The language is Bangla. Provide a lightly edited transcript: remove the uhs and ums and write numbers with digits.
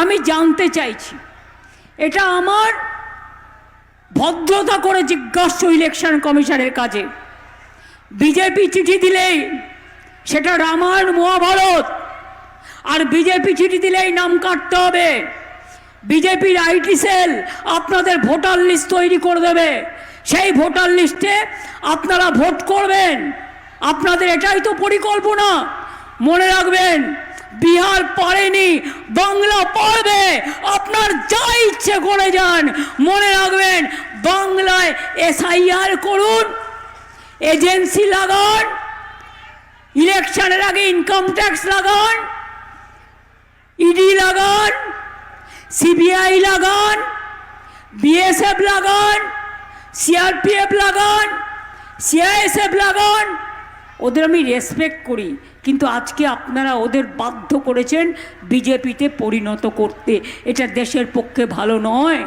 আমি জানতে চাইছি, এটা আমার ভদ্রতা করে জিজ্ঞাসা ইলেকশন কমিশনের কাছে। বিজেপি চিঠি দিলেই সেটা রামায়ণ মহাভারত, আর বিজেপি চিঠি দিলেই নাম কাটতে হবে। বিজেপির আইটি সেল আপনাদের ভোটার লিস্ট তৈরি করে দেবে, সেই ভোটার লিস্টে আপনারা ভোট করবেন। আপনাদের এটাই তো পরিকল্পনা। মনে রাখবেন, বিহার পারেনি, বাংলা পারবে। আপনার যা ইচ্ছে করে যান, মনে রাখবেন বাংলায় এসআইআর করুন, এজেন্সি লাগান, ইলেকশনের আগে ইনকাম ট্যাক্স লাগান, ইডি লাগান, সিবিআই লাগান, বিএসএফ লাগান, সিআরপিএফ লাগান, সিআইএসএফ লাগান। ওদের আমি রেসপেক্ট করি, কিন্তু আজকে আপনারা ওদের বাধ্য করেছেন বিজেপিতে পরিণত করতে। এটা দেশের পক্ষে ভালো নয়।